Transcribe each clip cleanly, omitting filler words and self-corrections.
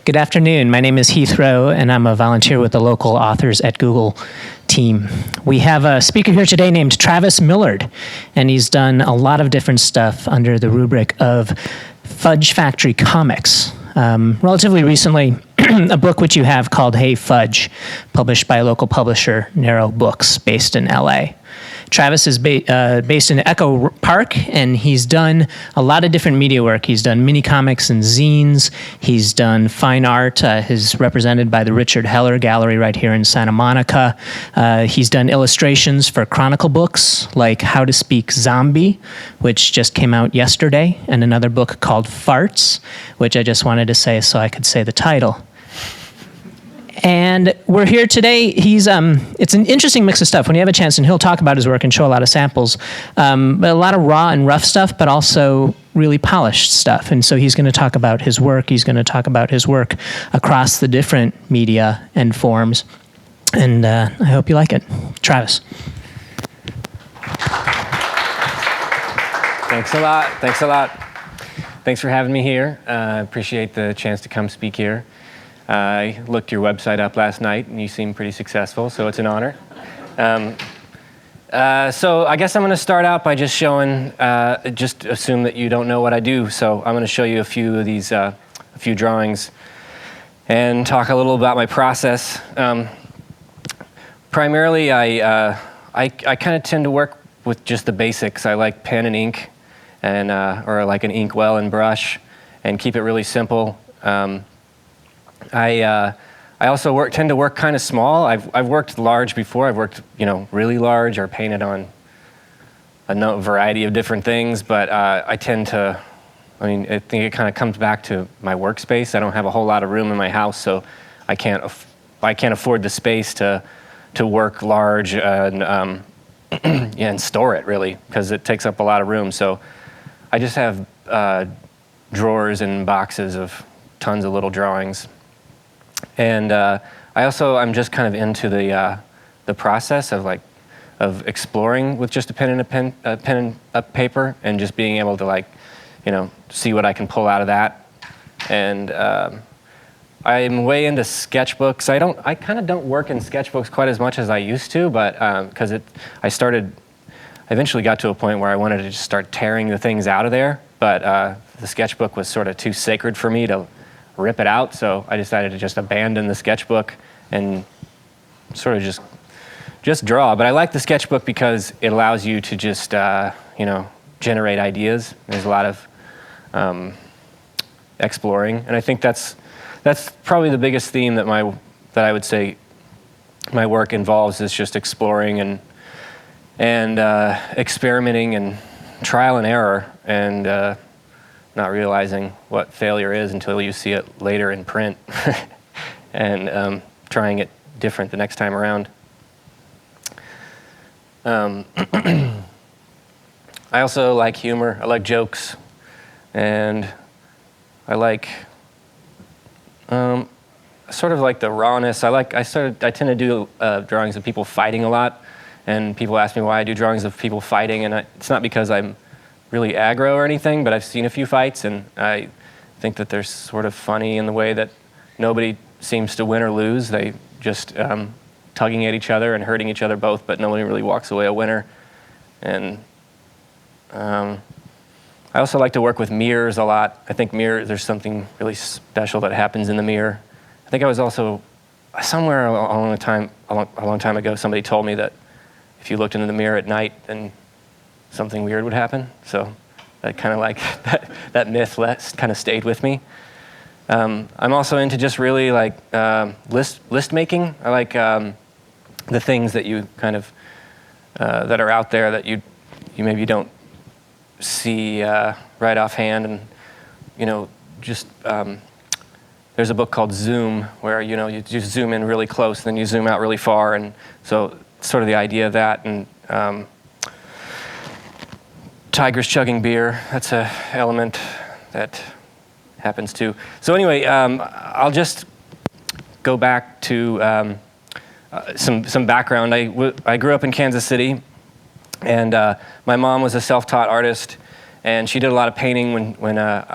Good afternoon. My name is Heath Rowe, and I'm a volunteer with the local Authors at Google team. We have a speaker here today named Travis Millard, and he's done a lot of different stuff under the rubric of Fudge Factory Comics. Relatively recently, a book which you have called Hey Fudge, published by a local publisher, Narrow Books, based in LA. Travis is based in Echo Park, and he's done a lot of different media work. He's done mini comics and zines. He's done fine art. He's represented by the Richard Heller Gallery right here in Santa Monica. He's done illustrations for Chronicle books like How to Speak Zombie, which just came out yesterday, and another book called Farts, which I just wanted to say so I could say the title. And we're here today. It's an interesting mix of stuff. When you have a chance, and he'll talk about his work and show a lot of samples, but a lot of raw and rough stuff, but also really polished stuff. And so he's going to talk about his work. He's going to talk about his work across the different media and forms. And I hope you like it. Travis. Thanks a lot. Thanks a lot. Thanks for having me here. I appreciate the chance to come speak here. I looked your website up last night, and you seem pretty successful, so it's an honor. So I guess I'm going to start out by just showing, just assume that you don't know what I do, so I'm going to show you a few of these, a few drawings, and talk a little about my process. Primarily, I kind of tend to work with just the basics. I like pen and ink, and or like an ink well and brush, and keep it really simple. I also tend to work kind of small. I've worked large before. I've worked, really large or painted on a variety of different things. But I think it kind of comes back to my workspace. I don't have a whole lot of room in my house, so I can't afford the space to work large and and store it really, because it takes up a lot of room. So I just have drawers and boxes of tons of little drawings. And I'm just kind of into the process of exploring with just a pen and a paper, and just being able to see what I can pull out of that. And I'm way into sketchbooks. I kind of don't work in sketchbooks quite as much as I used to, but because I eventually got to a point where I wanted to just start tearing the things out of there, but the sketchbook was sort of too sacred for me to rip it out, so I decided to just abandon the sketchbook and sort of just draw. But I like the sketchbook because it allows you to just generate ideas. There's a lot of exploring, and I think that's probably the biggest theme that I would say my work involves, is just exploring and experimenting and trial and error, and not realizing what failure is until you see it later in print, and trying it different the next time around. I also like humor. I like jokes, and I like sort of like the rawness. I tend to do drawings of people fighting a lot, and people ask me why I do drawings of people fighting, and it's not because I'm really aggro or anything, but I've seen a few fights, and I think that they're sort of funny in the way that nobody seems to win or lose. They just tugging at each other and hurting each other both, but nobody really walks away a winner. And I also like to work with mirrors a lot. I think there's something really special that happens in the mirror. I think I was also somewhere a long time ago, somebody told me that if you looked into the mirror at night, then something weird would happen. So that kind of that myth kind of stayed with me. I'm also into just really list making. I like the things that you kind of that are out there that you maybe don't see right offhand, and just there's a book called Zoom where you just zoom in really close, then you zoom out really far, and so sort of the idea of that. And tigers chugging beer, that's an element that happens too. So anyway, I'll just go back to some background. I grew up in Kansas City, and my mom was a self-taught artist, and she did a lot of painting when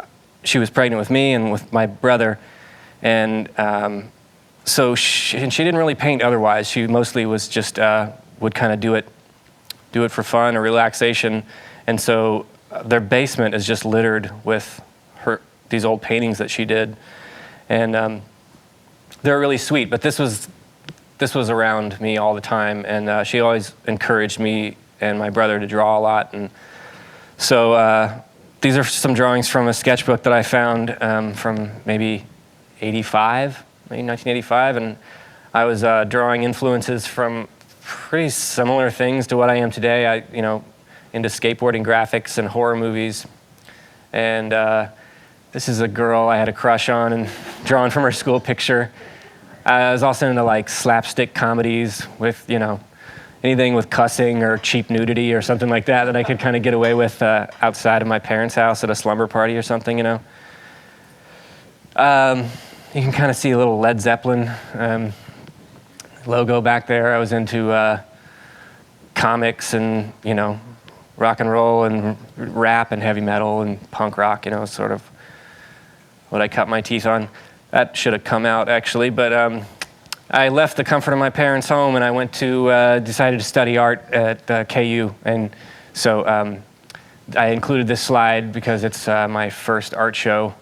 she was pregnant with me and with my brother. And so and she didn't really paint otherwise. She mostly was just would kind of do it for fun or relaxation. And so their basement is just littered with these old paintings that she did, and they're really sweet. But this was around me all the time, and she always encouraged me and my brother to draw a lot. And so these are some drawings from a sketchbook that I found from maybe 1985, and I was drawing influences from pretty similar things to what I am today. Into skateboarding graphics and horror movies. And this is a girl I had a crush on and drawn from her school picture. I was also into like slapstick comedies with, anything with cussing or cheap nudity or something like that I could kind of get away with outside of my parents' house at a slumber party or something, You can kind of see a little Led Zeppelin logo back there. I was into comics and, rock and roll and rap and heavy metal and punk rock, sort of what I cut my teeth on. That should have come out, actually, but I left the comfort of my parents' home and I went to, decided to study art at KU. And so I included this slide because it's my first art show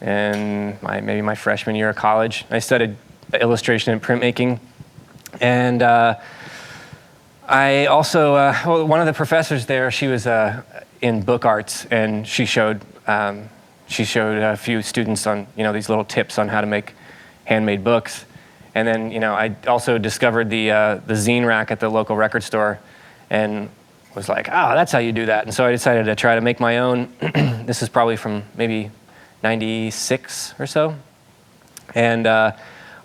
and maybe my freshman year of college. I studied illustration and printmaking. And I also, one of the professors there, she was in book arts, and she showed a few students on, these little tips on how to make handmade books. And then, I also discovered the zine rack at the local record store and was like, that's how you do that. And so I decided to try to make my own. This is probably from maybe 96 or so. And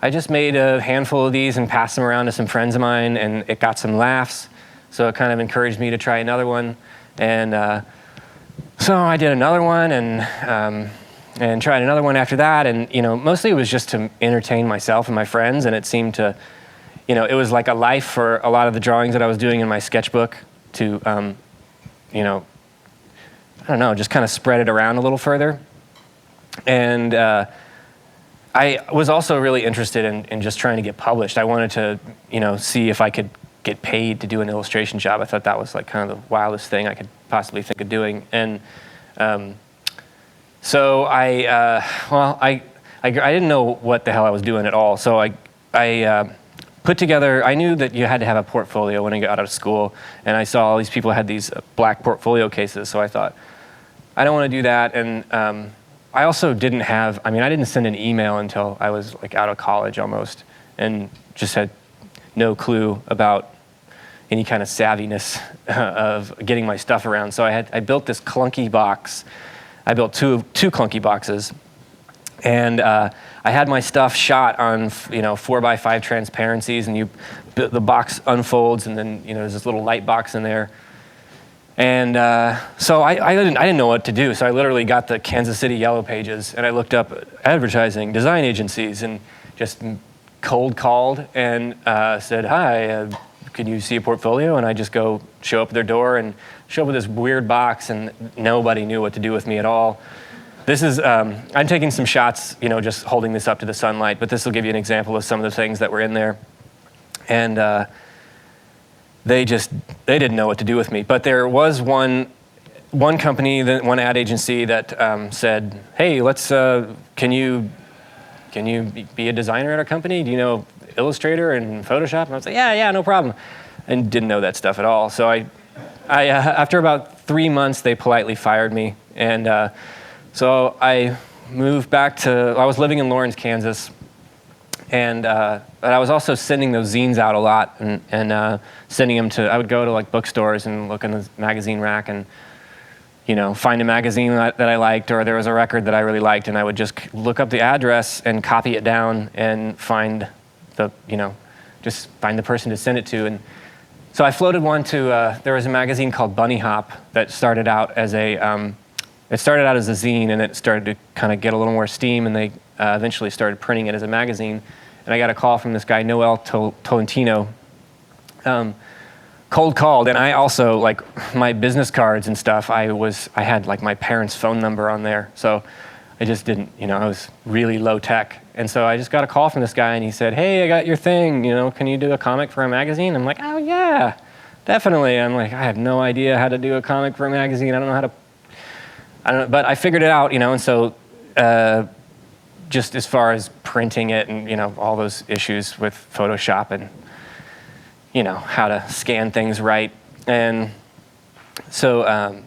I just made a handful of these and passed them around to some friends of mine, and it got some laughs. So it kind of encouraged me to try another one. And so I did another one and tried another one after that. And, mostly it was just to entertain myself and my friends. And it seemed to, it was like a life for a lot of the drawings that I was doing in my sketchbook to, I don't know, just kind of spread it around a little further. And I was also really interested in just trying to get published. I wanted to, see if I could get paid to do an illustration job. I thought that was like kind of the wildest thing I could possibly think of doing. And so I didn't know what the hell I was doing at all. So I put together, I knew that you had to have a portfolio when I got out of school. And I saw all these people had these black portfolio cases. So I thought, I don't want to do that. And I also didn't I didn't send an email until I was like out of college almost, and just had no clue about any kind of savviness of getting my stuff around. So I built this clunky box. I built two clunky boxes, and I had my stuff shot on 4x5 transparencies, and the box unfolds, and then there's this little light box in there. And so I didn't know what to do. So I literally got the Kansas City Yellow Pages and I looked up advertising, design agencies, and just cold called and said, hi, can you see a portfolio? And I just go show up at their door and show up with this weird box, and nobody knew what to do with me at all. This is, I'm taking some shots, just holding this up to the sunlight, but this will give you an example of some of the things that were in there. And they didn't know what to do with me. But there was one company, one ad agency that said, hey, can you be a designer at our company? Do you know Illustrator and Photoshop? And I was like, yeah, no problem. And didn't know that stuff at all. So I after about 3 months, they politely fired me. And so I moved back I was living in Lawrence, Kansas. And but I was also sending those zines out a lot, and sending them I would go to like bookstores and look in the magazine rack and, find a magazine that I liked, or there was a record that I really liked, and I would just look up the address and copy it down and find just find the person to send it to. And so I floated one to, there was a magazine called Bunny Hop that started out as a zine, and it started to kind of get a little more steam, and they eventually started printing it as a magazine. And I got a call from this guy, Noel Tolentino, cold called. And I also, like my business cards and stuff, I had like my parents' phone number on there. So I just didn't, I was really low tech. And so I just got a call from this guy, and he said, hey, I got your thing, can you do a comic for a magazine? I'm like, oh yeah, definitely. I'm like, I have no idea how to do a comic for a magazine. I don't know, but I figured it out, and so just as far as printing it and, all those issues with Photoshop and, how to scan things right. And so,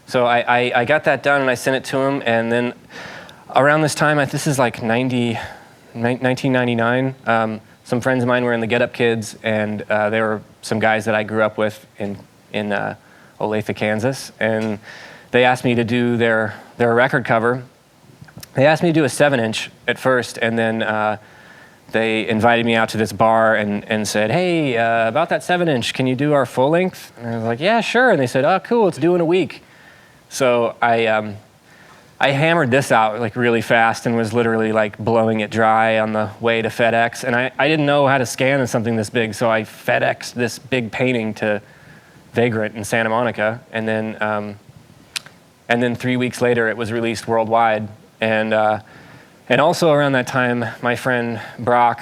so I got that done, and I sent it to him, and then around this time, this is like 1999, some friends of mine were in the Get Up Kids, and there were some guys that I grew up with in Olathe, Kansas, and they asked me to do their record cover. They asked me to do a 7-inch at first, and then they invited me out to this bar and said, hey, about that 7-inch, can you do our full length? And I was like, yeah, sure. And they said, oh, cool, it's due in a week. So I hammered this out like really fast and was literally like blowing it dry on the way to FedEx. And I didn't know how to scan something this big, so I FedExed this big painting to Vagrant in Santa Monica. And then 3 weeks later, it was released worldwide. And also around that time, my friend Brock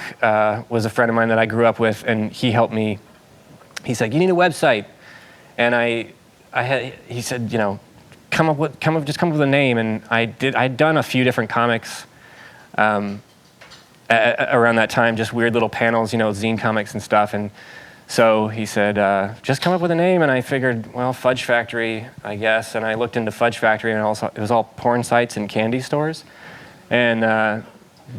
was a friend of mine that I grew up with, and he helped me. He said, you need a website. And he said, just come up with a name. And I'd done a few different comics around that time, just weird little panels, zine comics and stuff. And so he said, just come up with a name. And I figured, well, Fudge Factory, I guess. And I looked into Fudge Factory, and it was all porn sites and candy stores. And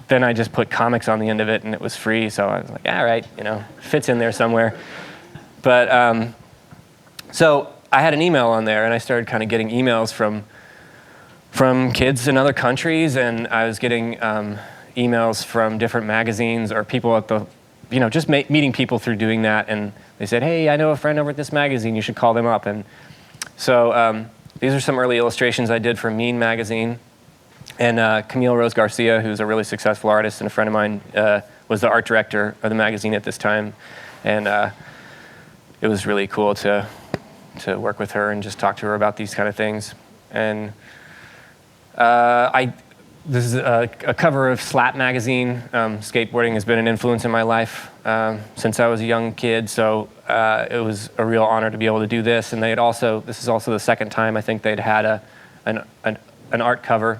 then I just put comics on the end of it, and it was free. So I was like, all right, fits in there somewhere. But so I had an email on there, and I started kind of getting emails from kids in other countries, and I was getting emails from different magazines or people at the, just meeting people through doing that. And they said, hey, I know a friend over at this magazine. You should call them up. And so these are some early illustrations I did for Mean magazine. And Camille Rose Garcia, who's a really successful artist and a friend of mine, was the art director of the magazine at this time. And it was really cool to work with her and just talk to her about these kind of things. And this is a cover of Slap magazine. Skateboarding has been an influence in my life since I was a young kid, so it was a real honor to be able to do this. And this is also the second time I think they'd had an art cover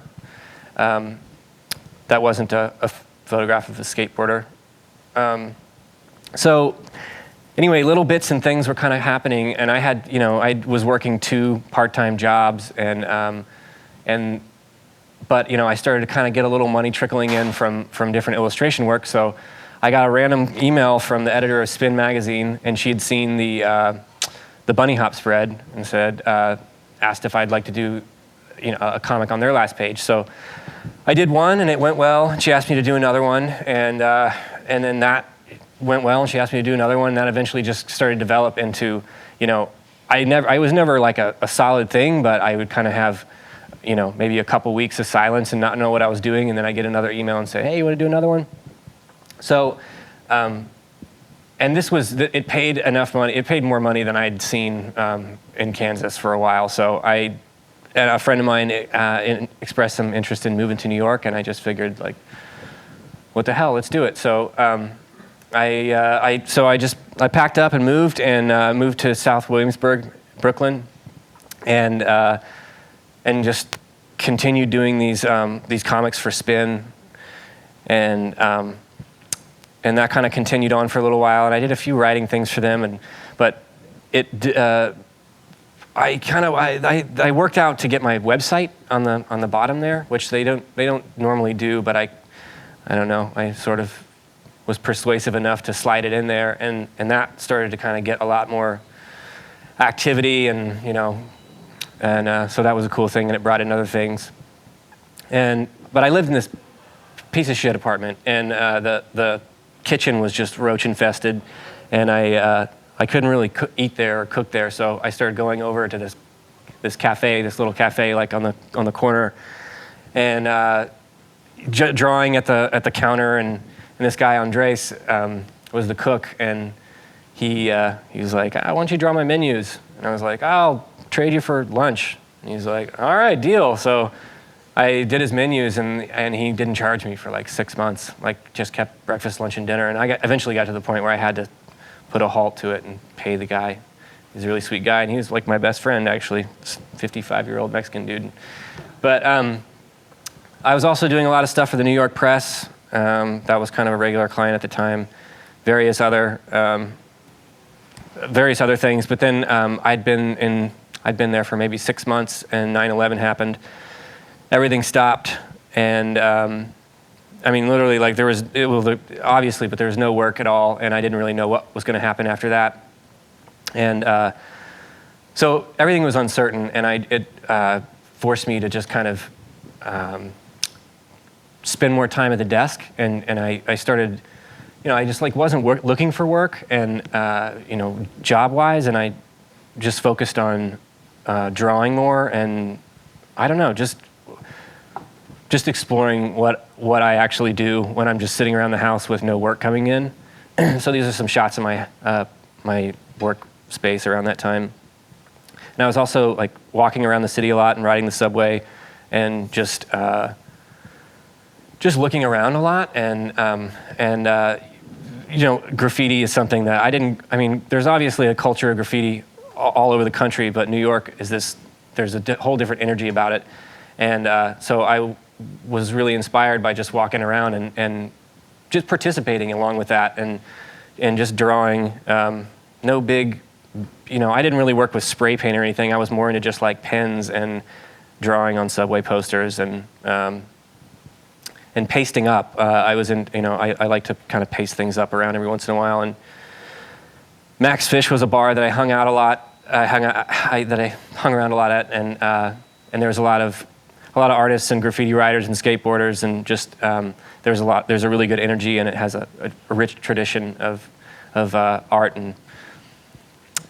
that wasn't a photograph of a skateboarder. So anyway, little bits and things were kind of happening, and I was working 2 part-time jobs, but I started to kind of get a little money trickling in from different illustration work. So I got a random email from the editor of Spin magazine, and she had seen the bunny hop spread and asked if I'd like to do a comic on their last page. So I did one, and it went well. She asked me to do another one, and then that went well, and she asked me to do another one, and that eventually just started to develop into, I was never like a solid thing, but I would kind of have, maybe a couple weeks of silence and not know what I was doing, and then I get another email and say, hey, you want to do another one? So, and it paid enough money, it paid more money than I'd seen in Kansas for a while, so and a friend of mine expressed some interest in moving to New York, and I just figured, like, what the hell, let's do it. So I packed up and moved to South Williamsburg, Brooklyn, and just continued doing these comics for Spin, and that kind of continued on for a little while. And I did a few writing things for them, but I worked out to get my website on the bottom there, which they don't normally do, but I don't know, I sort of was persuasive enough to slide it in there, and that started to kind of get a lot more activity, and so that was a cool thing, and it brought in other things. But I lived in this piece of shit apartment, and the kitchen was just roach infested, and I couldn't really eat there or cook there, so I started going over to this cafe, this little cafe like on the corner, and drawing at the counter, and this guy Andres was the cook, and he was like, why don't you draw my menus? And I was like, I'll trade you for lunch. And he's like, all right, deal. So I did his menus, and he didn't charge me for like 6 months. Like, just kept breakfast, lunch, and dinner. And I eventually got to the point where I had to put a halt to it and pay the guy. He's a really sweet guy, and he was like my best friend, actually. 55-year-old Mexican dude. But I was also doing a lot of stuff for the New York Press. That was kind of a regular client at the time. Various other things. But then I'd been there for maybe 6 months, and 9/11 happened. Everything stopped, and I mean, literally, like it was obviously, but there was no work at all, and I didn't really know what was going to happen after that. And so everything was uncertain, and it forced me to just kind of spend more time at the desk, and I started, I just like wasn't looking for work, and job-wise, and I just focused on drawing more, and I don't know, just exploring what I actually do when I'm just sitting around the house with no work coming in. So these are some shots of my work space around that time. And I was also like walking around the city a lot and riding the subway, and just looking around a lot. And graffiti is something that there's obviously a culture of graffiti all over the country, but New York there's a whole different energy about it. And so I was really inspired by just walking around and just participating along with that, and just drawing. No big, I didn't really work with spray paint or anything. I was more into just like pens and drawing on subway posters and pasting up. I like to kind of paste things up around every once in a while. And Max Fish was a bar that I hung out a lot. That I hung around a lot at, and there was a lot of artists and graffiti writers and skateboarders, and just there's a really good energy, and it has a rich tradition of art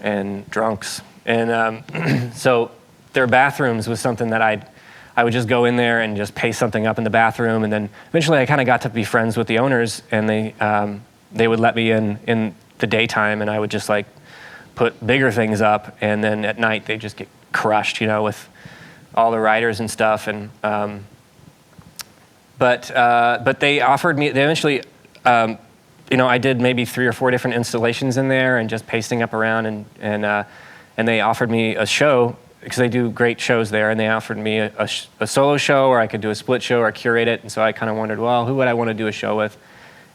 and drunks. And so their bathrooms was something that I would just go in there and just paste something up in the bathroom, and then eventually I kind of got to be friends with the owners, and they would let me in the daytime, and I would just like put bigger things up, and then at night they just get crushed, with all the writers and stuff. And but they offered me. They eventually, I did maybe 3 or 4 different installations in there, and just pasting up around, and they offered me a show, because they do great shows there, and they offered me a solo show, or I could do a split show or curate it. And so I kind of wondered, well, who would I want to do a show with?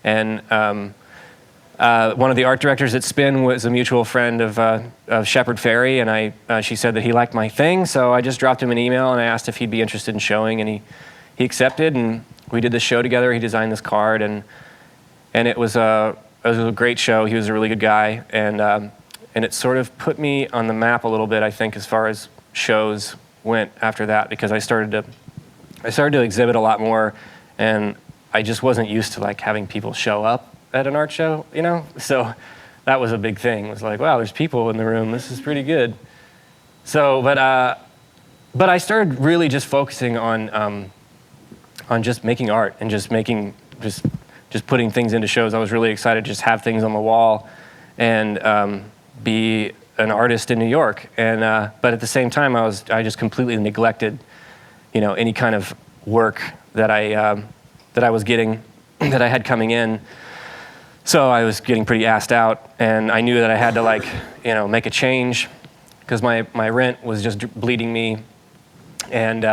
And one of the art directors at Spin was a mutual friend of Shepard Fairey, and she said that he liked my thing, so I just dropped him an email and I asked if he'd be interested in showing, and he accepted, and we did this show together. He designed this card, and it was a great show. He was a really good guy, and it sort of put me on the map a little bit, I think, as far as shows went after that, because I started to exhibit a lot more, and I just wasn't used to like having people show up at an art show, so that was a big thing. It was like, wow, there's people in the room, this is pretty good. So but I started really just focusing on just making art, and just putting things into shows. I was really excited to just have things on the wall and be an artist in New York. And but at the same time, I just completely neglected any kind of work that I was getting, that I had coming in. So I was getting pretty assed out, and I knew that I had to make a change, because my rent was just bleeding me, and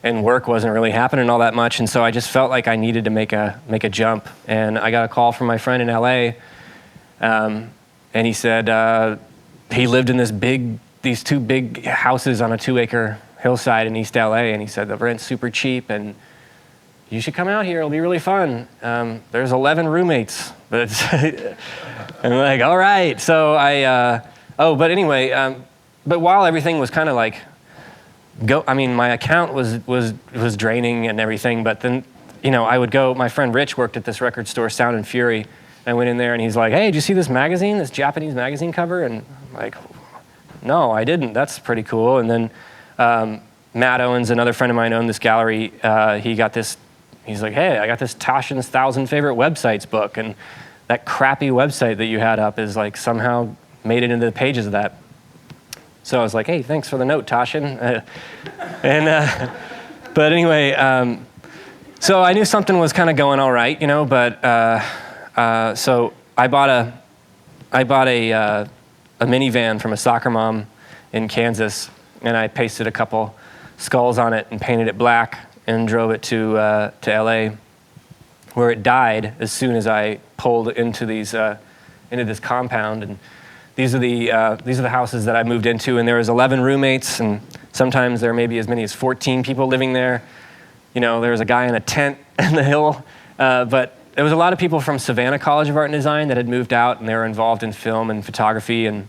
work wasn't really happening all that much. And so I just felt like I needed to make a jump. And I got a call from my friend in LA, and he said he lived in these 2 big houses on a 2-acre hillside in East LA, and he said the rent's super cheap, and you should come out here, it'll be really fun. There's 11 roommates, but it's and I'm like, all right. So but anyway, but while everything was kind of like my account was draining and everything, but then, I would go, my friend Rich worked at this record store, Sound and Fury, and I went in there, and he's like, hey, did you see this magazine, this Japanese magazine cover? And I'm like, no, I didn't, that's pretty cool. And then Matt Owens, another friend of mine, owned this gallery. He's like, hey, I got this Tashin's 1,000 Favorite Websites book, and that crappy website that you had up is like somehow made it into the pages of that. So I was like, hey, thanks for the note, Tashin. But anyway, so I knew something was kind of going all right, you know. But so I bought a minivan from a soccer mom in Kansas, and I pasted a couple skulls on it and painted it black and drove it to LA, where it died as soon as I pulled into this compound. And these are the houses that I moved into, and there was 11 roommates, and sometimes there may be as many as 14 people living there. You know, there was a guy in a tent in the hill, but there was a lot of people from Savannah College of Art and Design that had moved out, and they were involved in film and photography, and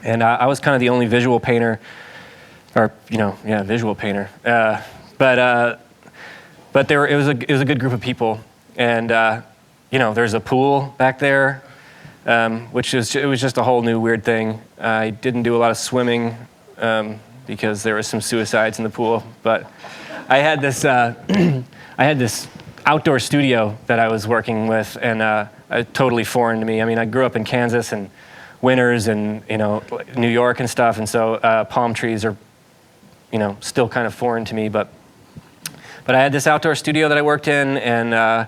I was kind of the only visual painter, or visual painter. But it was a good group of people, and there's a pool back there, which it was just a whole new weird thing. I didn't do a lot of swimming because there was some suicides in the pool, but I had this outdoor studio that I was working with, and totally foreign to me. I mean, I grew up in Kansas and winters and New York and stuff, and so palm trees are still kind of foreign to me. But I had this outdoor studio that I worked in, and I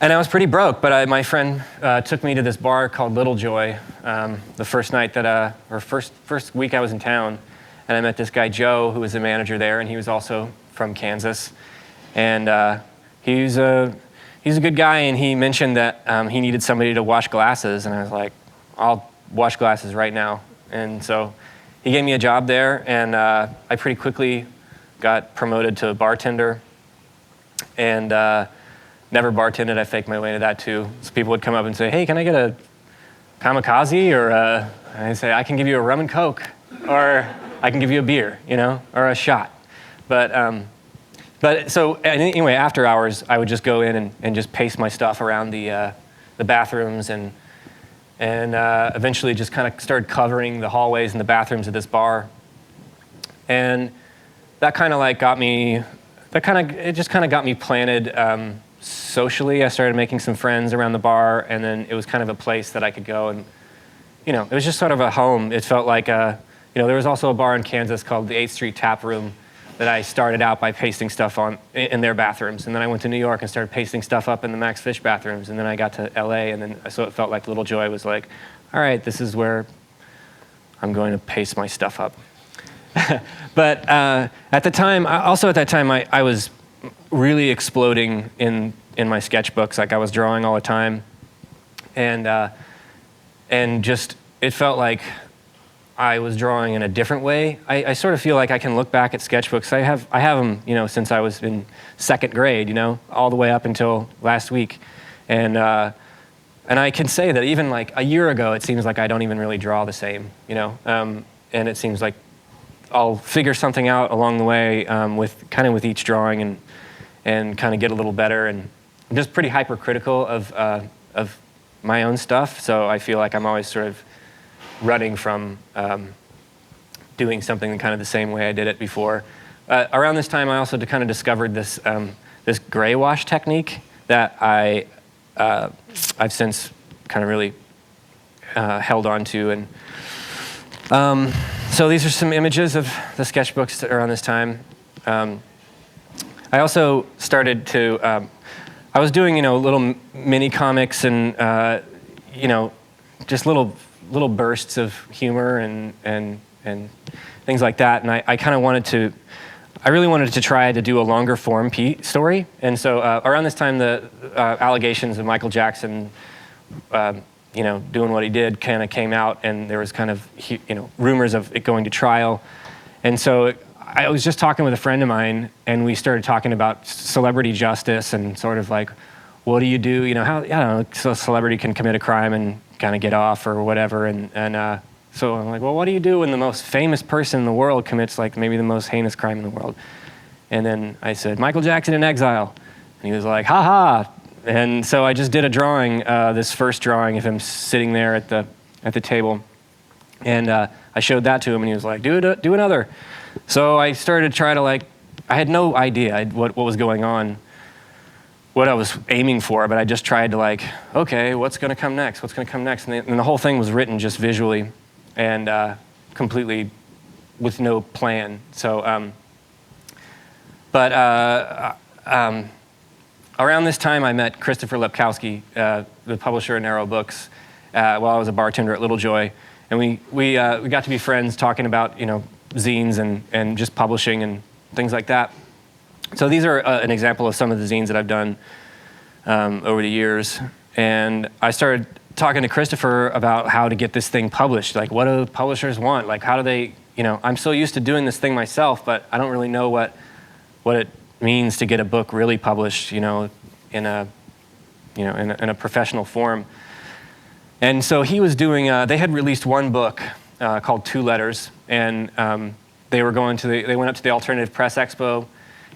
was pretty broke. But my friend took me to this bar called Little Joy the first night first week I was in town, and I met this guy Joe, who was the manager there, and he was also from Kansas, and he's a good guy, and he mentioned that he needed somebody to wash glasses, and I was like, I'll wash glasses right now. And so he gave me a job there, and I pretty quickly got promoted to bartender, and never bartended. I faked my way into that too. So people would come up and say, hey, can I get a kamikaze? Or I'd say, I can give you a rum and Coke, or I can give you a beer, or a shot. But so anyway, after hours, I would just go in and just paste my stuff around the bathrooms, and eventually just kind of started covering the hallways and the bathrooms of this bar. And that kind of like got me planted socially. I started making some friends around the bar, and then it was kind of a place that I could go, and it was just sort of a home. It felt like there was also a bar in Kansas called the 8th Street Tap Room that I started out by pasting stuff in their bathrooms, and then I went to New York and started pasting stuff up in the Max Fish bathrooms, and then I got to LA, and then so it felt like Little Joy was like, all right, this is where I'm going to paste my stuff up. But at the time, I was really exploding in my sketchbooks. Like I was drawing all the time, and just it felt like I was drawing in a different way. I sort of feel like I can look back at sketchbooks. I have them, since I was in 2nd grade, all the way up until last week, and I can say that even like a year ago, it seems like I don't even really draw the same, and it seems like I'll figure something out along the way with each drawing, and kind of get a little better, and I'm just pretty hypercritical of my own stuff. So I feel like I'm always sort of running from doing something kind of the same way I did it before. Around this time, I also kind of discovered this gray wash technique that I've since kind of really held on to. And so these are some images of the sketchbooks that are around this time. I also started to, I was doing, little mini comics and, just little bursts of humor and things like that. And I kind of I really wanted to try to do a longer form story. And so around this time, the allegations of Michael Jackson, doing what he did kind of came out, and there was kind of, rumors of it going to trial. And so I was just talking with a friend of mine, and we started talking about celebrity justice and sort of like, what do you do? How, I don't know, so a celebrity can commit a crime and kind of get off or whatever. And so I'm like, well, what do you do when the most famous person in the world commits like maybe the most heinous crime in the world? And then I said, Michael Jackson in exile. And he was like, ha ha. And so I just did a drawing, this first drawing of him sitting there at the table. And I showed that to him, and he was like, do another. So I started to try to I had no idea what was going on, what I was aiming for, but I just tried to okay, what's going to come next? What's going to come next? And the whole thing was written just visually and completely with no plan. So But around this time, I met Christopher Lepkowski, the publisher of Narrow Books, while I was a bartender at Little Joy, and we got to be friends, talking about zines and just publishing and things like that. So these are an example of some of the zines that I've done over the years, and I started talking to Christopher about how to get this thing published. Like, what do publishers want? Like, how do they? I'm so used to doing this thing myself, but I don't really know what it means to get a book really published, in a professional form. And so he was doing. They had released one book called Two Letters, and they went up to the Alternative Press Expo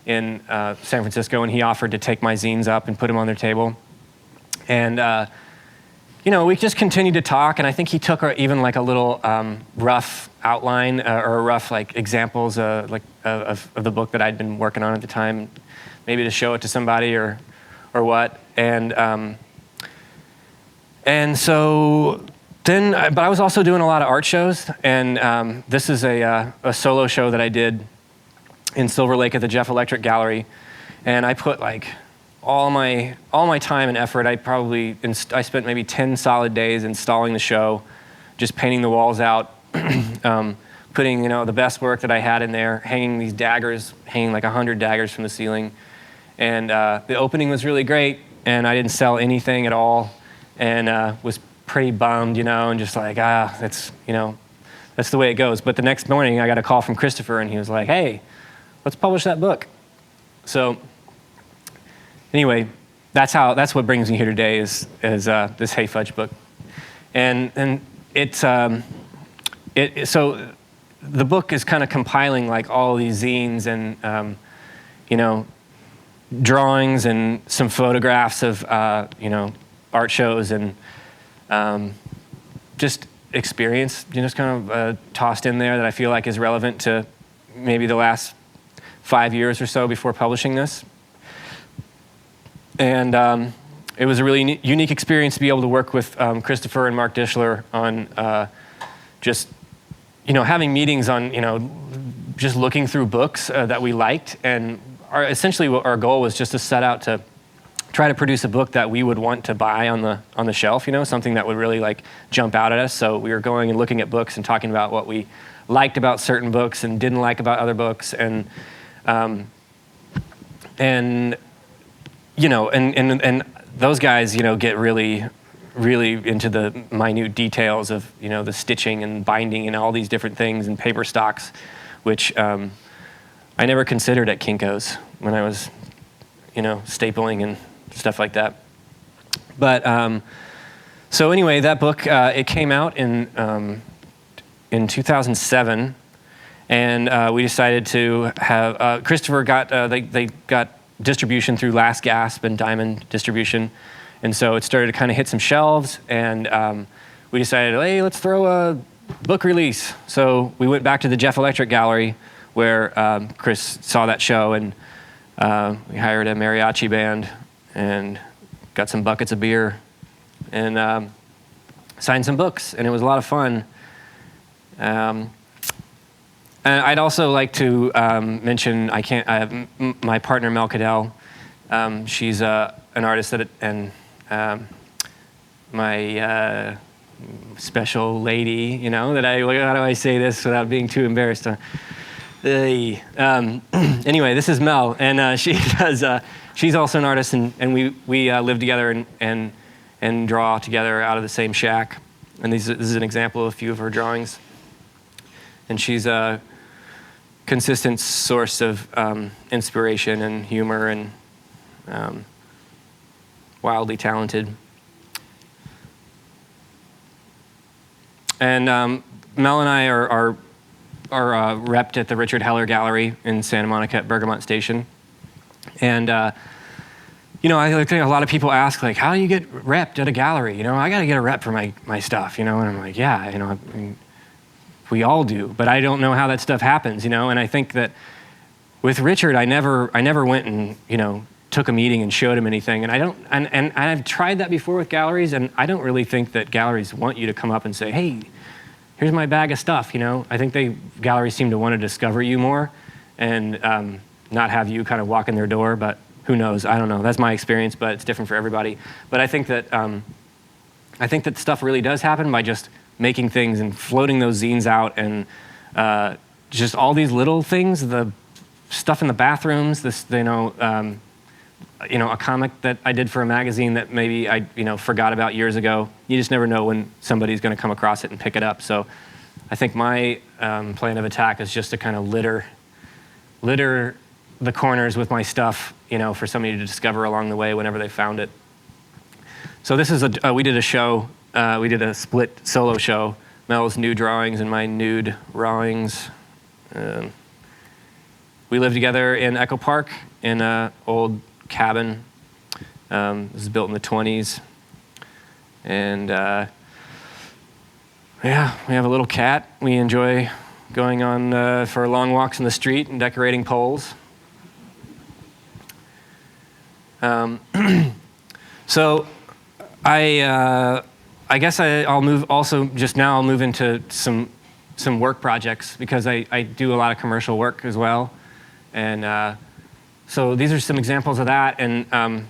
in San Francisco, and he offered to take my zines up and put them on their table. And we just continued to talk, and I think he took even like a little rough outline or rough like examples of the book that I'd been working on at the time, maybe to show it to somebody or what. And so then, but I was also doing a lot of art shows, and this is a solo show that I did in Silver Lake at the Jeff Electric Gallery, and I put like all my time and effort. I spent maybe 10 solid days installing the show, just painting the walls out, putting the best work that I had in there, hanging these daggers, hanging like 100 daggers from the ceiling, and the opening was really great, and I didn't sell anything at all, and was pretty bummed, and just like that's the way it goes. But the next morning I got a call from Christopher, and he was like, "Hey, let's publish that book." So anyway, that's what brings me here today is this Hey Fudge book, and it's so the book is kind of compiling like all these zines and drawings and some photographs of art shows and just experience, just kind of tossed in there that I feel like is relevant to maybe the last 5 years or so before publishing this. And it was a really unique experience to be able to work with Christopher and Mark Dishler on just having meetings on just looking through books that we liked, and essentially our goal was just to set out to try to produce a book that we would want to buy on the shelf, something that would really like jump out at us. So we were going and looking at books and talking about what we liked about certain books and didn't like about other books, and those guys get really into the minute details of the stitching and binding and all these different things and paper stocks, which I never considered at Kinko's when I was stapling and stuff like that. But so anyway, that book it came out in 2007, and we decided to have Christopher got they got distribution through Last Gasp and Diamond Distribution, and so it started to kind of hit some shelves, and we decided, hey, let's throw a book release. So we went back to the Jeff Electric Gallery where Chris saw that show, and we hired a mariachi band and got some buckets of beer and signed some books, and it was a lot of fun. And I'd also like to mention I have my partner Mel Cadell. She's an artist and my special lady. That how do I say this without being too embarrassed? Anyway, this is Mel, and she does. She's also an artist, and we live together and draw together out of the same shack. And this is an example of a few of her drawings. And she's a consistent source of inspiration and humor, and wildly talented. And Mel and I are repped at the Richard Heller Gallery in Santa Monica at Bergamot Station. And I think a lot of people ask, like, how do you get repped at a gallery? I got to get a rep for my stuff, and I'm like, yeah, I mean, we all do, but I don't know how that stuff happens, and I think that with Richard, I never went and, took a meeting and showed him anything, and I've tried that before with galleries, and I don't really think that galleries want you to come up and say, hey, here's my bag of stuff, I think galleries seem to want to discover you more, and not have you kind of walk in their door, but who knows? I don't know. That's my experience, but it's different for everybody. But I think that stuff really does happen by just making things and floating those zines out, and just all these little things, the stuff in the bathrooms, this, a comic that I did for a magazine that maybe I, forgot about years ago. You just never know when somebody's going to come across it and pick it up. So I think my plan of attack is just to kind of litter the corners with my stuff, for somebody to discover along the way whenever they found it. So this is we did a show, we did a split solo show, Mel's nude drawings and my nude drawings. We lived together in Echo Park in an old cabin. This was built in the 20s. And we have a little cat. We enjoy going on for long walks in the street and decorating poles. So I guess I'll move also just now. I'll move into some work projects because I do a lot of commercial work as well, and so these are some examples of that. And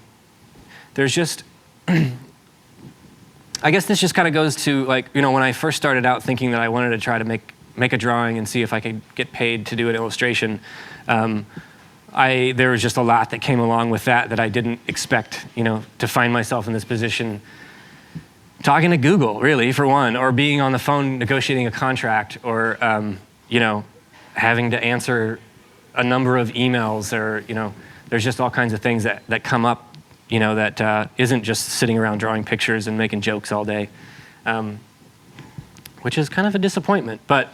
there's just I guess this just kind of goes to when I first started out thinking that I wanted to try to make a drawing and see if I could get paid to do an illustration. There was just a lot that came along with that I didn't expect, to find myself in this position, talking to Google, really, for one, or being on the phone negotiating a contract, or, having to answer a number of emails, or, there's just all kinds of things that come up, that isn't just sitting around drawing pictures and making jokes all day, which is kind of a disappointment. But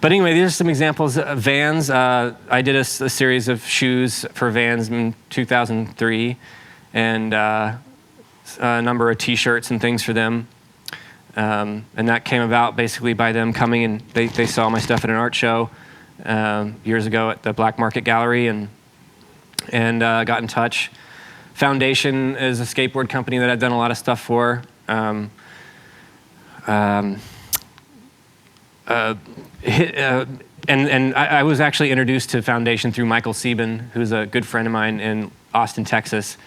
anyway, these are some examples of Vans. I did a series of shoes for Vans in 2003, and a number of T-shirts and things for them. And that came about basically by them coming, and they saw my stuff at an art show years ago at the Black Market Gallery, and got in touch. Foundation is a skateboard company that I've done a lot of stuff for. And I was actually introduced to Foundation through Michael Sieben, who's a good friend of mine in Austin, Texas.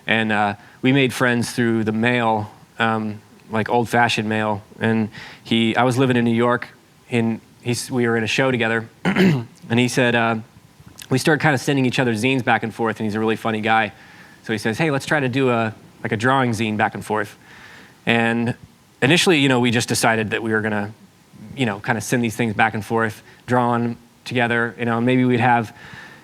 And we made friends through the mail, like old-fashioned mail. And I was living in New York, we were in a show together, and he said, we started kind of sending each other zines back and forth, and he's a really funny guy. So he says, hey, let's try to do a drawing zine back and forth. And initially, we just decided that we were gonna, kind of send these things back and forth, draw on together. Maybe we'd have,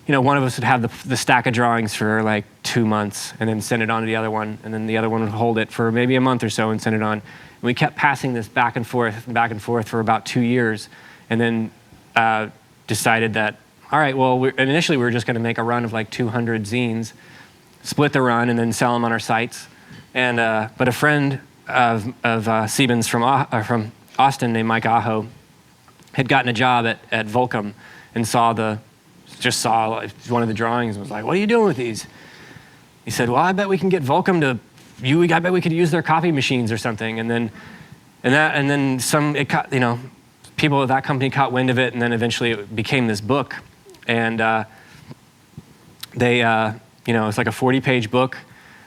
one of us would have the stack of drawings for like 2 months, and then send it on to the other one, and then the other one would hold it for maybe a month or so and send it on. And we kept passing this back and forth for about 2 years, and then decided that, all right, well, initially we were just going to make a run of like 200 zines, split the run, and then sell them on our sites. And but a friend of Sieben's from Austin named Mike Aho had gotten a job at Volcom and saw one of the drawings and was like, what are you doing with these? He said, well, I bet we can get Volcom I bet we could use their copy machines or something. And then people at that company caught wind of it, and then eventually it became this book. And it's like a 40-page book.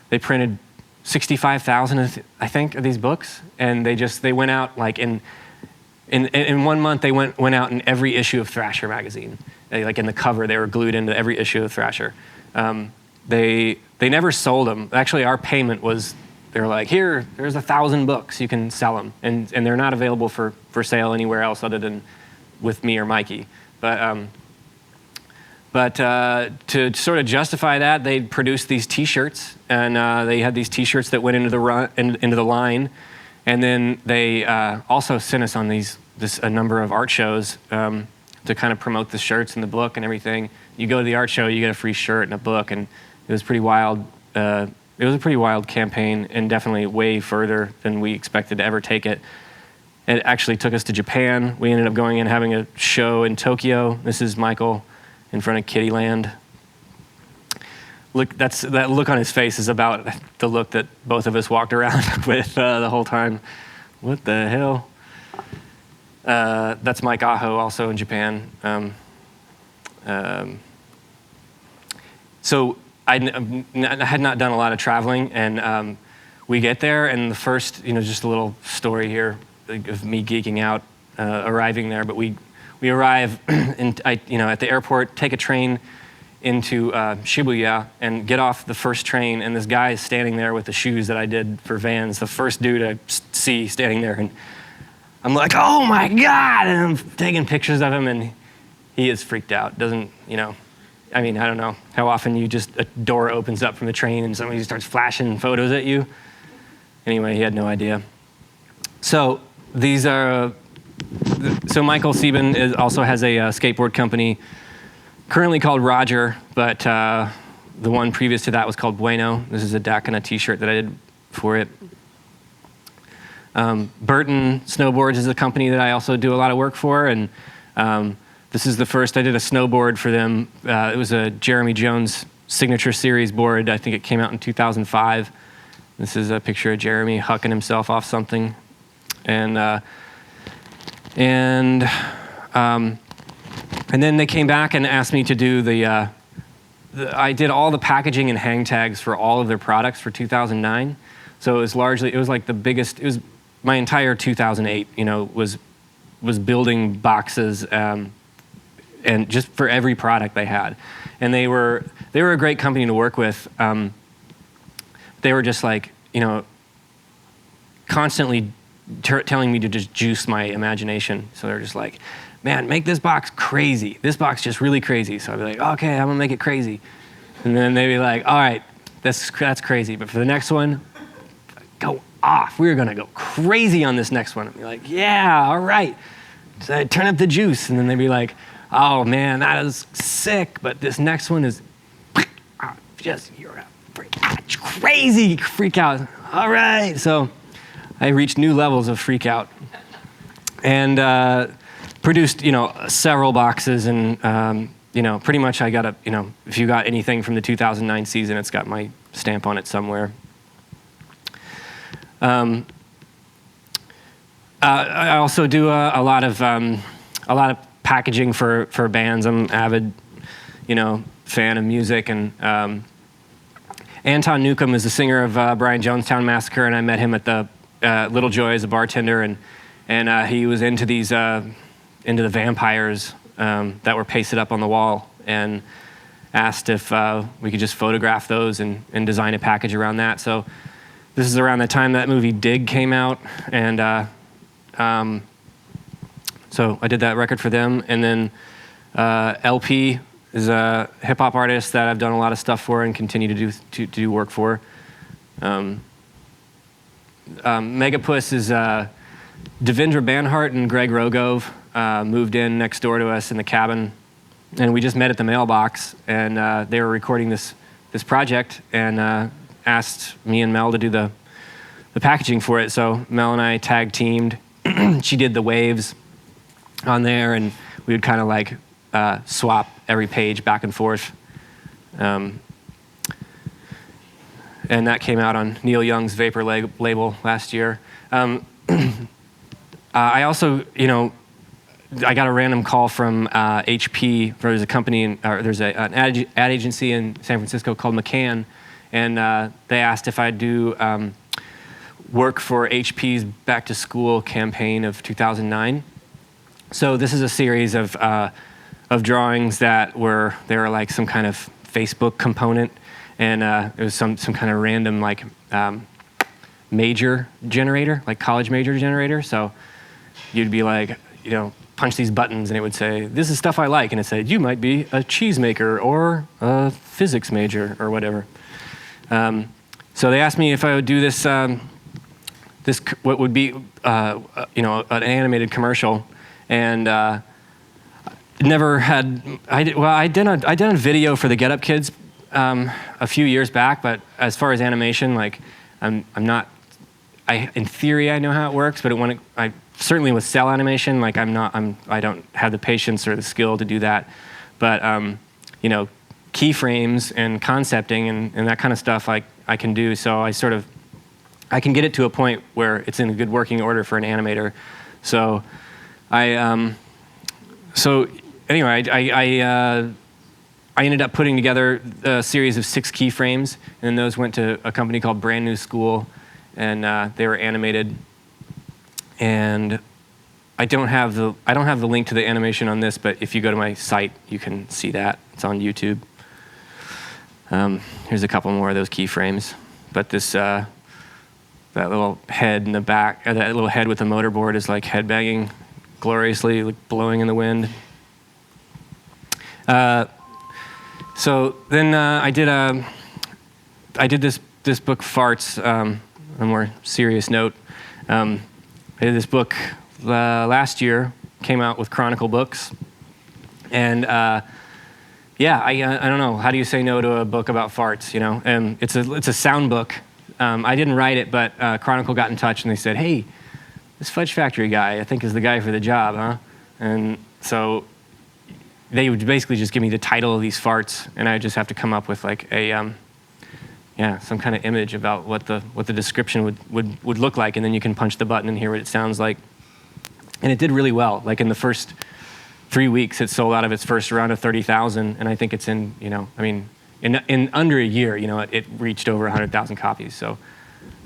They printed 65,000, I think, of these books, and they went out like in 1 month. They went out in every issue of Thrasher magazine. Like in the cover, they were glued into every issue of Thrasher. They never sold them. Actually, our payment was, they were like, there's 1,000 books, you can sell them, and they're not available for sale anywhere else other than with me or Mikey. But to sort of justify that, they produced these T-shirts, and they had these T-shirts that went into the line, and then they also sent us on a number of art shows to kind of promote the shirts and the book and everything. You go to the art show, you get a free shirt and a book, and it was pretty wild. It was a pretty wild campaign, and definitely way further than we expected to ever take it. It actually took us to Japan. We ended up going and having a show in Tokyo. This is Michael in front of Kittyland. Look, that look on his face is about the look that both of us walked around with the whole time. What the hell? That's Mike Aho, also in Japan. So I had not done a lot of traveling, and we get there, and the first, just a little story here of me geeking out arriving there. But we arrive at the airport, take a train into Shibuya, and get off the first train, and this guy is standing there with the shoes that I did for Vans, the first dude I see standing there, and I'm like, oh my God, and I'm taking pictures of him, and he is freaked out. Doesn't, I don't know how often a door opens up from the train and somebody starts flashing photos at you. Anyway, he had no idea. So these are, Michael Sieben also has a skateboard company currently called Roger, but the one previous to that was called Bueno. This is a deck and a t-shirt that I did for it. Burton Snowboards is a company that I also do a lot of work for, and this is the first I did a snowboard for them. It was a Jeremy Jones signature series board. I think it came out in 2005. This is a picture of Jeremy hucking himself off something, and then they came back and asked me to do I did all the packaging and hang tags for all of their products for 2009. So it was like the biggest. It was my entire 2008. Was building boxes. And just for every product they had, and they were a great company to work with. They were just like, constantly telling me to just juice my imagination. So they're just like, man, make this box crazy. This box just really crazy. So I'd be like, okay, I'm gonna make it crazy. And then they'd be like, all right, that's crazy. But for the next one, go off. We're gonna go crazy on this next one. I'd be like, yeah, all right. So I'd turn up the juice, and then they'd be like, oh man, that is sick, but this next one is you're a crazy freak out. All right, so I reached new levels of freak out, and produced several boxes, and pretty much I got if you got anything from the 2009 season, it's got my stamp on it somewhere. I also do a lot of packaging for bands. I'm an avid, fan of music, and Anton Newcomb is the singer of Brian Jonestown Massacre, and I met him at the Little Joy as a bartender, and he was into the vampires that were pasted up on the wall, and asked if we could just photograph those and design a package around that. So this is around the time that movie Dig came out, and so I did that record for them. And then LP is a hip-hop artist that I've done a lot of stuff for and continue to do work for. Megapuss is Devendra Banhart and Greg Rogove moved in next door to us in the cabin, and we just met at the mailbox, and they were recording this project, and asked me and Mel to do the packaging for it. So Mel and I tag teamed. She did the waves on there, and we would kind of like swap every page back and forth. And that came out on Neil Young's Vapor label last year. I also, I got a random call from HP. There's a company, there's an ad agency in San Francisco called McCann, and they asked if I'd do work for HP's Back to School campaign of 2009. So this is a series of drawings that were like some kind of Facebook component, and it was some kind of random like major generator, like college major generator. So you'd be like, punch these buttons, and it would say, "This is stuff I like," and it said, "You might be a cheese maker or a physics major or whatever." So they asked me if I would do this. What would be an animated commercial, and never had. I did a video for the Get Up Kids a few years back, but as far as animation, like I'm not. In theory, I know how it works, but I certainly with cell animation, like I don't have the patience or the skill to do that. But keyframes and concepting and that kind of stuff, I can do. So I can get it to a point where it's in a good working order for an animator. So I I ended up putting together a series of 6 keyframes, and then those went to a company called Brand New School, and they were animated. And I don't have the link to the animation on this, but if you go to my site, you can see that. It's on YouTube. Here's a couple more of those keyframes. But this that little head in the back, that little head with the motorboard is like headbanging gloriously, like blowing in the wind. So then I did this book Farts. On a more serious note, I did this book last year. Came out with Chronicle Books, and yeah, I don't know. How do you say no to a book about farts? You know, it's a sound book. I didn't write it, but Chronicle got in touch and they said, "Hey, this Fudge Factory guy, I think is the guy for the job, huh?" And so they would basically just give me the title of these farts, and I would just have to come up with like a some kind of image about what the description would look like, and then you can punch the button and hear what it sounds like. And it did really well. Like in the first 3 weeks, it sold out of its first round of 30,000, and I think it's in in under a year, it reached over 100,000 copies. So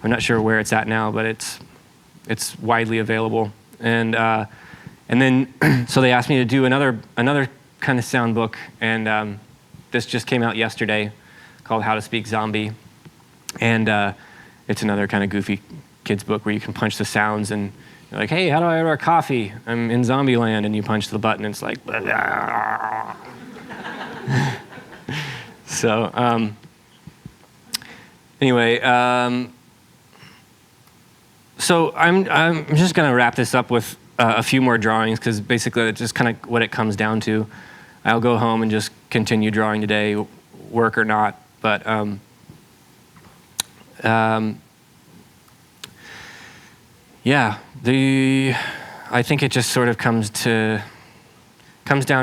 I'm not sure where it's at now, but it's widely available. And then so they asked me to do another kind of sound book, and this just came out yesterday, called How to Speak Zombie, and it's another kind of goofy kids book where you can punch the sounds and you're like, "Hey, how do I order a coffee? I'm in zombie land," and you punch the button and it's like, so anyway, so I'm just gonna wrap this up with a few more drawings, because basically it's just kind of what it comes down to. I'll go home and just continue drawing today, work or not. But yeah, I think it just sort of comes down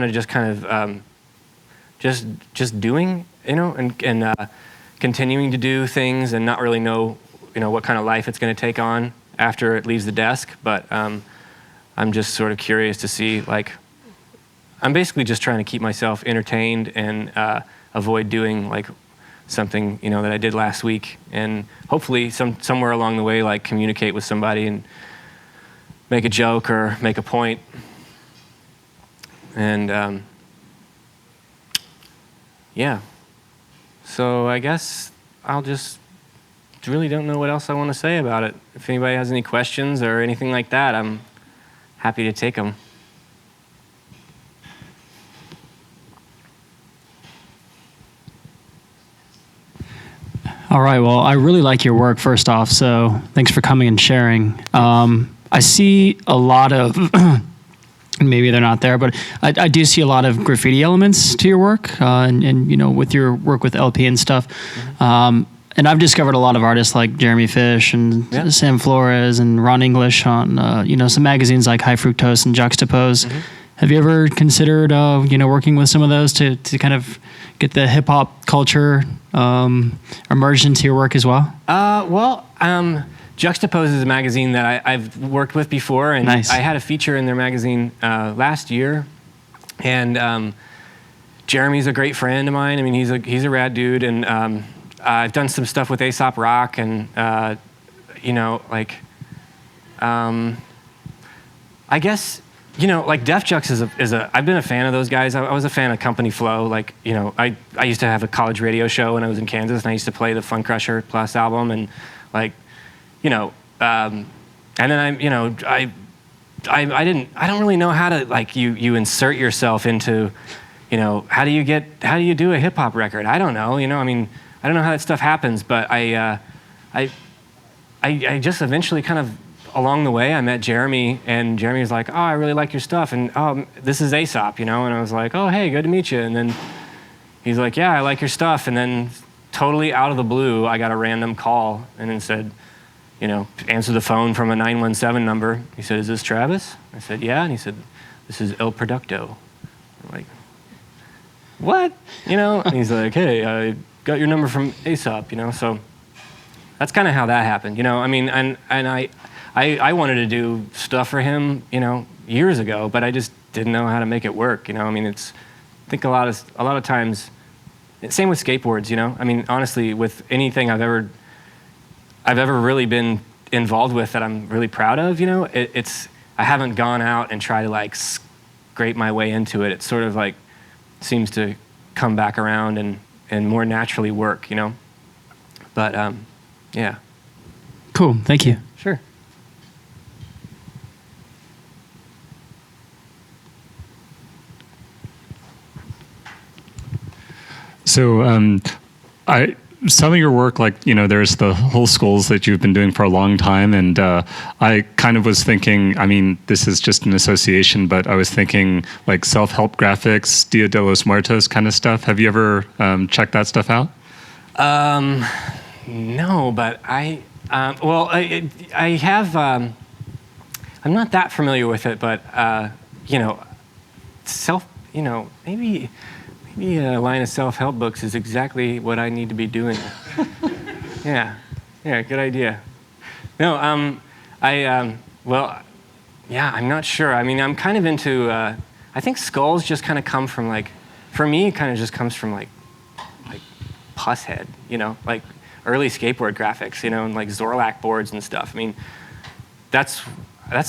to just kind of just doing, and continuing to do things and not really know, what kind of life it's going to take on after it leaves the desk. But I'm just sort of curious to see, like, I'm basically just trying to keep myself entertained and avoid doing like something that I did last week, and hopefully somewhere along the way, like, communicate with somebody and make a joke or make a point. And yeah, so I guess I'll just really don't know what else I want to say about it. If anybody has any questions or anything like that, I'm happy to take them. All right, well, I really like your work, first off, so thanks for coming and sharing. I see a lot of, maybe they're not there, but I do see a lot of graffiti elements to your work, and with your work with LP and stuff. Mm-hmm. And I've discovered a lot of artists like Jeremy Fish and Sam Flores and Ron English on, some magazines like High Fructose and Juxtapose. Mm-hmm. Have you ever considered, working with some of those to kind of get the hip hop culture emerged into your work as well? Juxtapose is a magazine that I've worked with before, and nice. I had a feature in their magazine last year. And Jeremy's a great friend of mine. I mean, he's a rad dude, and I've done some stuff with Aesop Rock, and I guess. Like Def Jux is a. I've been a fan of those guys. I was a fan of Company Flow. Like, I used to have a college radio show when I was in Kansas, and I used to play the Fun Crusher Plus album, and like, and then I don't really know how to, like, you insert yourself into, how do you do a hip hop record? I don't know. I mean, I don't know how that stuff happens, but I just eventually kind of. Along the way, I met Jeremy, and Jeremy was like, "Oh, I really like your stuff, and this is Aesop, and I was like, "Oh, hey, good to meet you." And then he's like, "Yeah, I like your stuff." And then, totally out of the blue, I got a random call, and it said, answer the phone from a 917 number. He said, "Is this Travis?" I said, "Yeah," and he said, "This is El Producto." I'm like, "What?" And he's like, "Hey, I got your number from Aesop," So that's kind of how that happened, I mean, and I wanted to do stuff for him, years ago, but I just didn't know how to make it work. I mean, I think a lot of times same with skateboards, you know? I mean, honestly, with anything I've ever really been involved with that I'm really proud of, you know, I haven't gone out and tried to like scrape my way into it. It sort of like seems to come back around and more naturally work, you know? But yeah. Cool. Thank you. Sure. So some of your work, like, you know, there's the whole schools that you've been doing for a long time. And I kind of was thinking, I mean, this is just an association, but I was thinking like self-help graphics, Dia de los Muertos kind of stuff. Have you ever checked that stuff out? No, but I have, I'm not that familiar with it, but, you know, maybe a line of self-help books is exactly what I need to be doing. Yeah, good idea. No, yeah, I'm not sure. I mean, I'm kind of into, I think skulls just kind of come from like, for me, it kind of just comes from like Pusshead, you know, like early skateboard graphics, you know, and like Zorlak boards and stuff. I mean, that's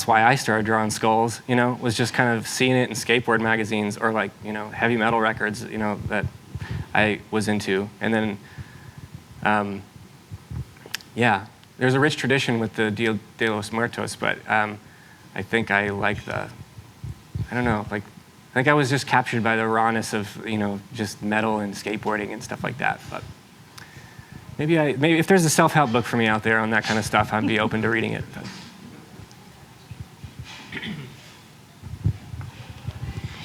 why I started drawing skulls, you know, was just kind of seeing it in skateboard magazines or like, you know, heavy metal records, you know, that I was into. And then, yeah, there's a rich tradition with the Dia de los Muertos, but I think I like I don't know, like, I think I was just captured by the rawness of, you know, just metal and skateboarding and stuff like that. But maybe if there's a self-help book for me out there on that kind of stuff, I'd be open to reading it. But.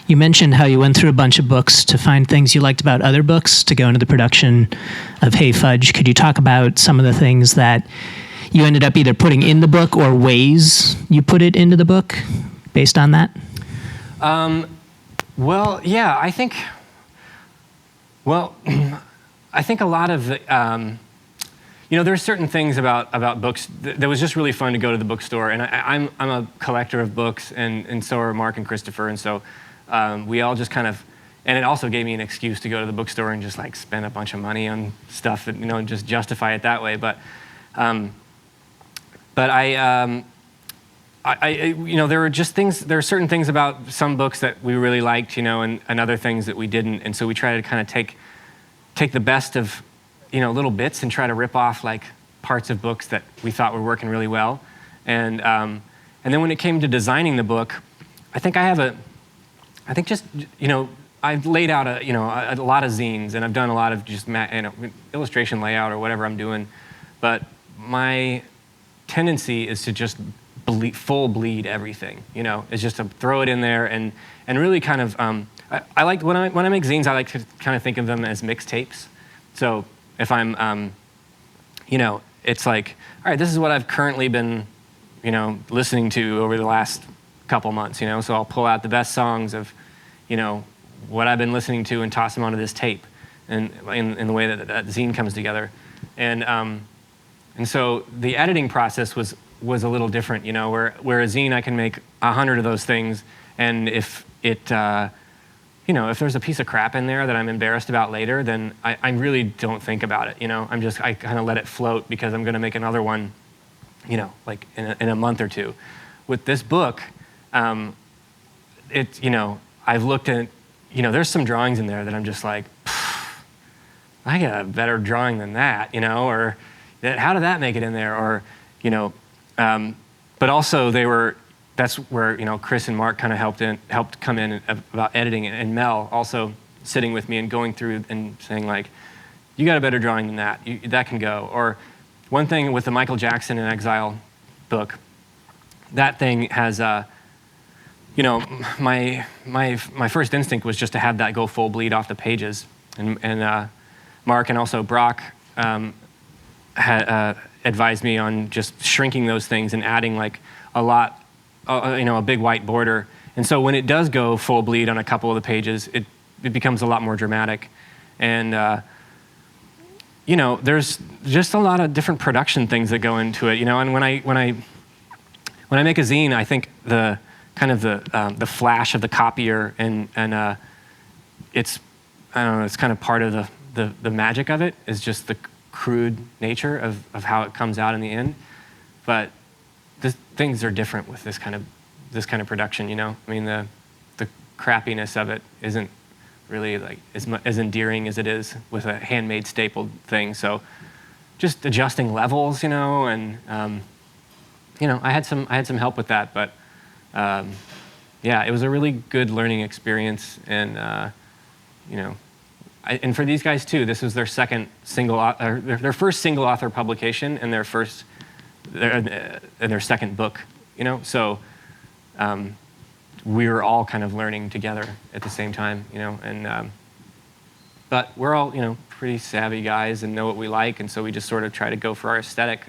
You mentioned how you went through a bunch of books to find things you liked about other books to go into the production of Hey Fudge. Could you talk about some of the things that you ended up either putting in the book or ways you put it into the book based on that? Well, yeah, I think a lot of the, you know, there's certain things about books that was just really fun to go to the bookstore. And I'm a collector of books, and so are Mark and Christopher. And so we all just kind of, and it also gave me an excuse to go to the bookstore and just like spend a bunch of money on stuff that, you know, and just justify it that way. But you know, there were certain things about some books that we really liked, you know, and other things that we didn't. And so we tried to kind of take the best of, you know, little bits and try to rip off like parts of books that we thought were working really well. And then when it came to designing the book, I think just, you know, I've laid out a lot of zines, and I've done a lot of just illustration layout or whatever I'm doing. But my tendency is to just full bleed everything, you know. It's just to throw it in there and really kind of, I like, when I make zines, I like to kind of think of them as mixtapes. So if I'm, you know, it's like, all right, this is what I've currently been, you know, listening to over the last couple months, you know, so I'll pull out the best songs of, you know, what I've been listening to and toss them onto this tape, and in the way that zine comes together. And so the editing process was a little different, you know, where a zine I can make 100 of those things, and if it, you know, if there's a piece of crap in there that I'm embarrassed about later, then I really don't think about it, you know. I kind of let it float because I'm going to make another one, you know, like in a month or two. With this book, you know, I've looked at, you know, there's some drawings in there that I'm just like, I got a better drawing than that, you know, or how did that make it in there, or, you know, but also that's where, you know, Chris and Mark kind of helped come in about editing it, and Mel also sitting with me and going through and saying like, you got a better drawing than that, that can go. Or one thing with the Michael Jackson in Exile book, that thing has, you know, my first instinct was just to have that go full bleed off the pages, and Mark and also Brock had advised me on just shrinking those things and adding like a lot, you know, a big white border. And so when it does go full bleed on a couple of the pages, it becomes a lot more dramatic. And you know, there's just a lot of different production ththings that go into it, you know. And when I make a zine, I think the kind of the flash of the copier and it's, I don't know, it's kind of part of the the magic of it is just the crude nature of how it comes out in the end. But things are different with this kind of production, you know? I mean, the crappiness of it isn't really like as endearing as it is with a handmade stapled thing. So just adjusting levels, you know, and you know, I had some help with that, but yeah, it was a really good learning experience, and you know, and for these guys too, this was their second their first single author publication, and their second book, you know, so we were all kind of learning together at the same time, you know, and but we're all, you know, pretty savvy guys and know what we like, and so we just sort of try to go for our aesthetic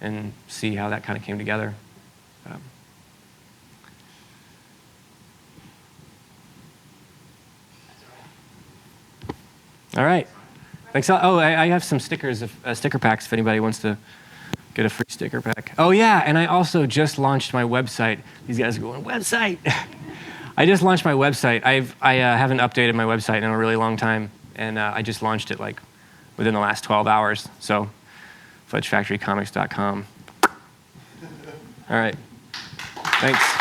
and see how that kind of came together. All right. Thanks. Oh, I have some stickers, sticker packs if anybody wants to get a free sticker pack. Oh, yeah, and I also just launched my website. These guys are going, website! I just launched my website. I haven't updated my website in a really long time, and I just launched it like within the last 12 hours. So, fudgefactorycomics.com. All right. Thanks.